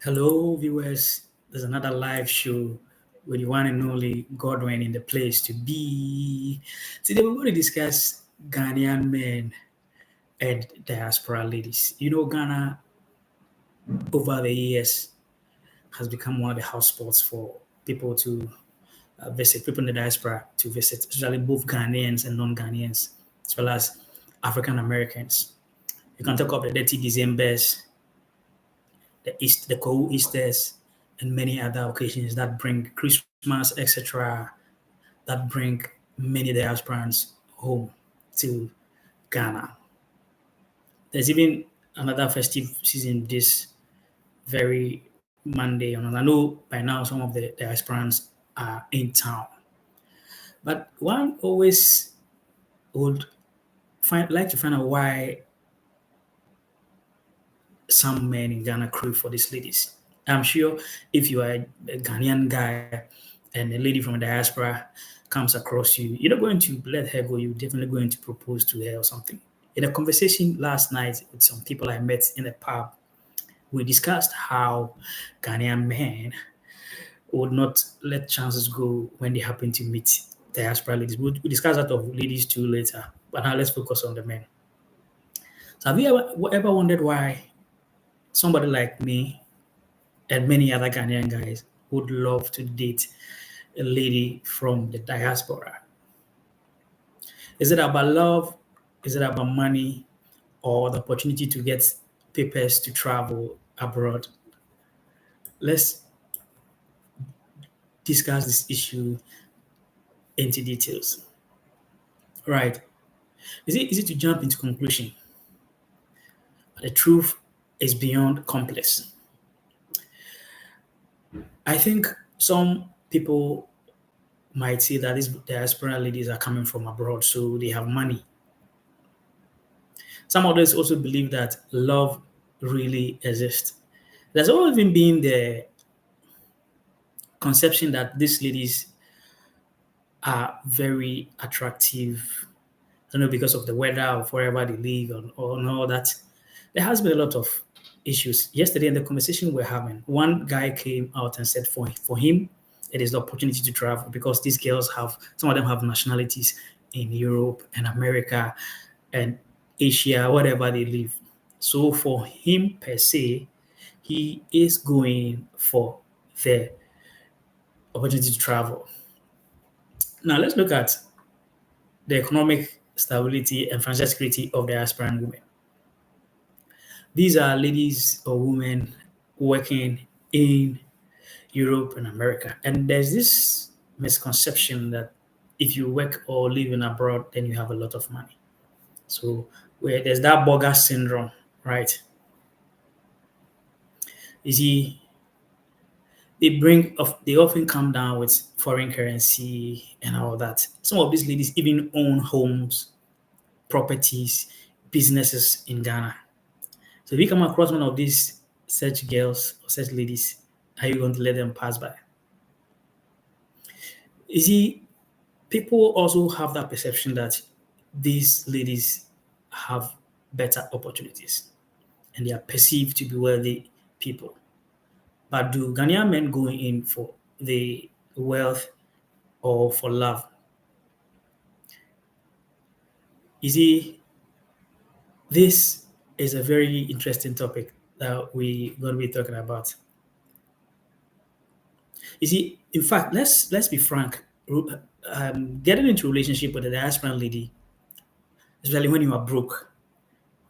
Hello, viewers. There's another live show with the one and only Godwin in the place to be. Today, we're going to discuss Ghanaian men and diaspora ladies. Ghana over the years has become one of the house spots for people to visit, people in the diaspora to visit, especially both Ghanaians and non Ghanaians, as well as African Americans. You can talk of the Dirty Decembers, the Kohu Easters, and many other occasions that bring Christmas, etc., that bring many diasporans home to Ghana. There's even another festive season this very Monday, and I know by now some of the diasporans are in town. But one always would like to find out why some men in Ghana crave for these ladies. I'm sure if you are a Ghanaian guy and a lady from a diaspora comes across you, you're not going to let her go. You're definitely going to propose to her or something. In a conversation last night with some people I met in a pub, we discussed how Ghanaian men would not let chances go when they happen to meet diaspora ladies. We discussed that of ladies too later, but now let's focus on the men. So have you ever wondered why somebody like me and many other Ghanaian guys would love to date a lady from the diaspora? Is it about love? Is it about money or the opportunity to get papers to travel abroad? Let's discuss this issue into details. Right. Is it easy to jump into conclusion? The truth is beyond complex. I think some people might say that these diaspora ladies are coming from abroad, so they have money. Some others also believe that love really exists. There's always been the conception that these ladies are very attractive. I don't know, because of the weather or wherever they live or all that. There has been a lot of issues. Yesterday in the conversation we're having, one guy came out and said for him, it is the opportunity to travel because these girls have, some of them have nationalities in Europe and America and Asia, wherever they live. So for him per se, he is going for the opportunity to travel. Now let's look at the economic stability and financial security of the aspirant women. These are ladies or women working in Europe and America. And there's this misconception that if you work or live in abroad, then you have a lot of money. So where there's that burger syndrome, right? You see, they often come down with foreign currency and all that. Some of these ladies even own homes, properties, businesses in Ghana. So if you come across one of these such girls or such ladies, are you going to let them pass by? You see, people also have that perception that these ladies have better opportunities and they are perceived to be wealthy people. But do Ghanaian men go in for the wealth or for love? You see, this is a very interesting topic that we're going to be talking about. You see, in fact, let's be frank. Getting into a relationship with a diaspora lady, especially when you are broke,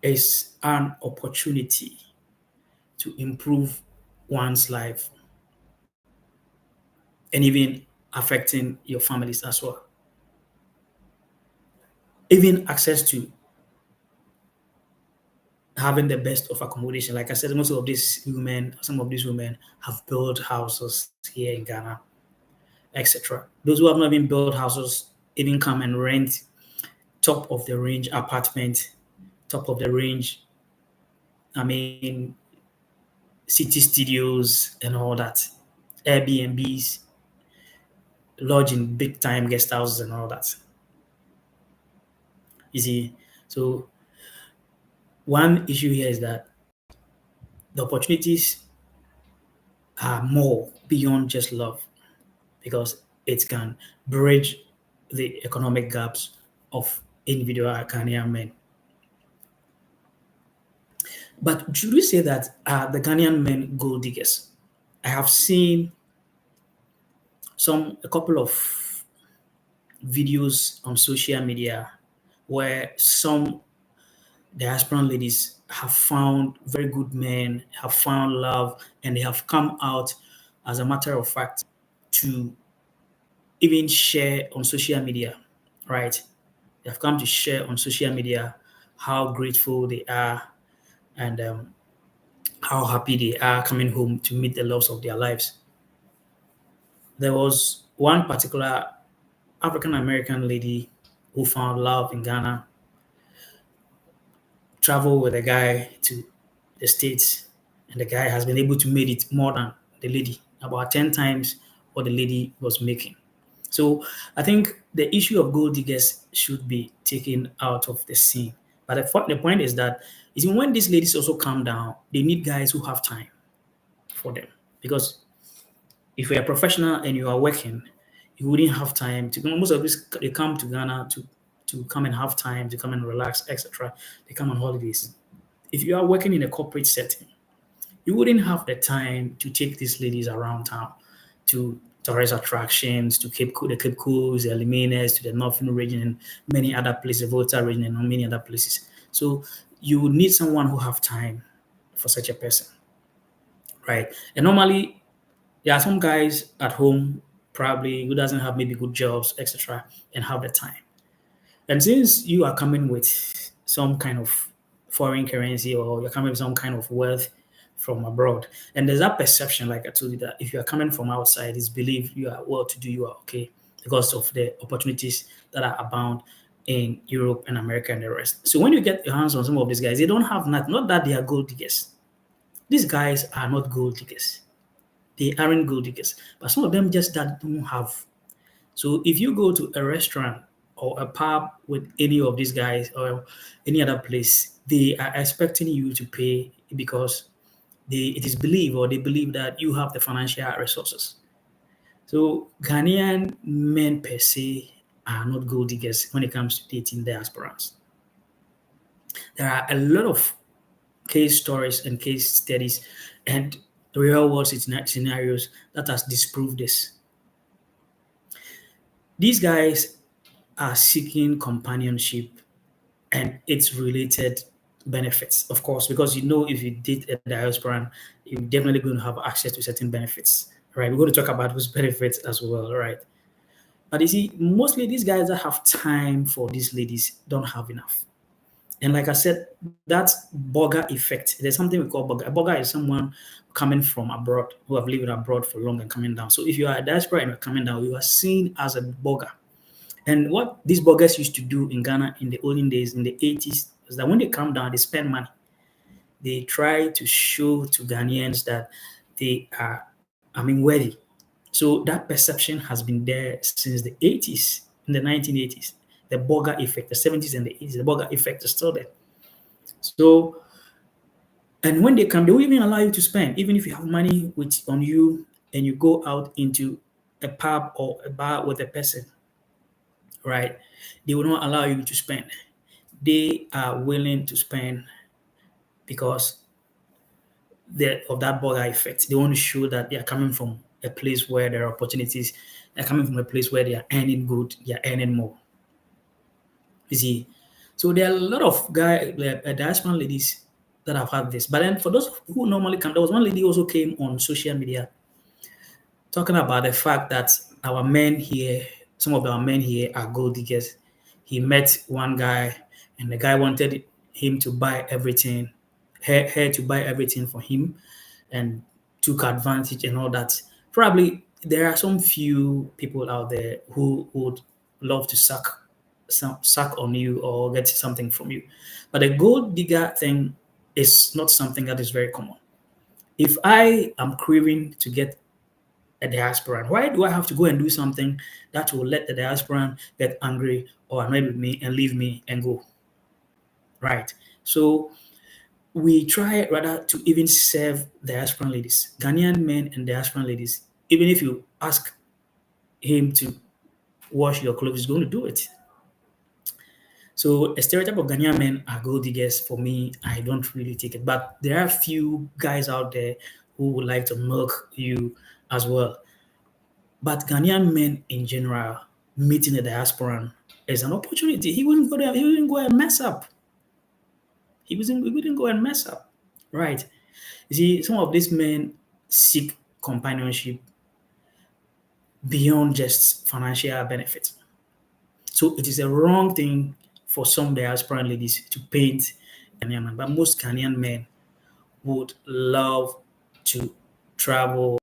is an opportunity to improve one's life and even affecting your families as well. Even access to having the best of accommodation. Like I said, some of these women have built houses here in Ghana, etc. Those who have not even built houses even come and rent top of the range apartment, top of the range, I mean, city studios and all that, Airbnbs, lodge in big time guest houses and all that. You see, so one issue here is that the opportunities are more beyond just love because it can bridge the economic gaps of individual Ghanaian men. But should we say that the Ghanaian men gold diggers? I have seen a couple of videos on social media where some diasporan ladies have found very good men, have found love, and they have come out, as a matter of fact, to even share on social media, right? They have come to share on social media how grateful they are and how happy they are coming home to meet the loves of their lives. There was one particular African American lady who found love in Ghana, traveled with a guy to the States, and the guy has been able to make it more than the lady, about 10 times what the lady was making. So I think the issue of gold diggers should be taken out of the scene. But the point is that is when these ladies also calm down, they need guys who have time for them. Because if you're a professional and you are working, you wouldn't have time to. Most of this they come to Ghana to come and have time to come and relax, etc. They come on holidays. If you are working in a corporate setting, you wouldn't have the time to take these ladies around town to tourist attractions, to the Cape Coast, the Limenes, to the Northern region, and many other places, Volta region, and many other places. So you would need someone who have time for such a person, right? And normally there are some guys at home probably who doesn't have maybe good jobs, etc., and have the time. And since you are coming with some kind of foreign currency or you're coming with some kind of wealth from abroad, and there's that perception, like I told you, that if you are coming from outside, it's believed you are well to do, you are okay because of the opportunities that are abound in Europe and America and the rest. So when you get your hands on some of these guys, they don't have not that they are gold diggers. These guys are not gold diggers. They aren't gold diggers, but some of them just that don't have. So if you go to a restaurant or a pub with any of these guys or any other place, they are expecting you to pay because it is believed or they believe that you have the financial resources. So Ghanaian men per se are not gold diggers when it comes to dating diasporans. There are a lot of case stories and case studies and real world scenarios that has disproved this. These guys are seeking companionship and its related benefits, of course, because you know if you date a diasporan, you're definitely going to have access to certain benefits, right? We're going to talk about those benefits as well, right? But you see, mostly these guys that have time for these ladies don't have enough. And like I said, that burger effect, there's something we call burger. A burger is someone coming from abroad who have lived abroad for long and coming down. So if you are a diaspora and you're coming down, you are seen as a burger. And what these burgers used to do in Ghana in the olden days, in the 80s, is that when they come down, they spend money. They try to show to Ghanaians that they are, worthy. So that perception has been there since the 80s, in the 1980s. The burger effect, the 70s and the 80s, the burger effect is still there. So, and when they come, they will even allow you to spend, even if you have money on you and you go out into a pub or a bar with a person, right? They will not allow you to spend. They are willing to spend because of that burger effect. They want to show that they are coming from a place where there are opportunities. They're coming from a place where they are earning good, they are earning more. You see, so there are a lot of diaspora ladies that have had this. But then for those who normally come, there was one lady who also came on social media talking about the fact that our men here, some of our men here are gold diggers. He met one guy, and the guy wanted him to buy everything, her to buy everything for him, and took advantage and all that. Probably there are some few people out there who would love to suck on you or get something from you, but the gold digger thing is not something that is very common. If I am craving to get a diasporan, why do I have to go and do something that will let the diasporan get angry or annoyed with me and leave me and go? Right. So we try rather to even serve diasporan ladies, Ghanaian men and diasporan ladies. Even if you ask him to wash your clothes, he's going to do it. So a stereotype of Ghanaian men are gold diggers, for me, I don't really take it. But there are a few guys out there who would like to milk you as well. But Ghanaian men in general, meeting a diasporan is an opportunity. He wouldn't go there, he wouldn't go and mess up. He wouldn't go and mess up. Right. You see, some of these men seek companionship beyond just financial benefits. So it is a wrong thing for some diasporan ladies to paint Ghanaian men, but most Ghanaian men would love to travel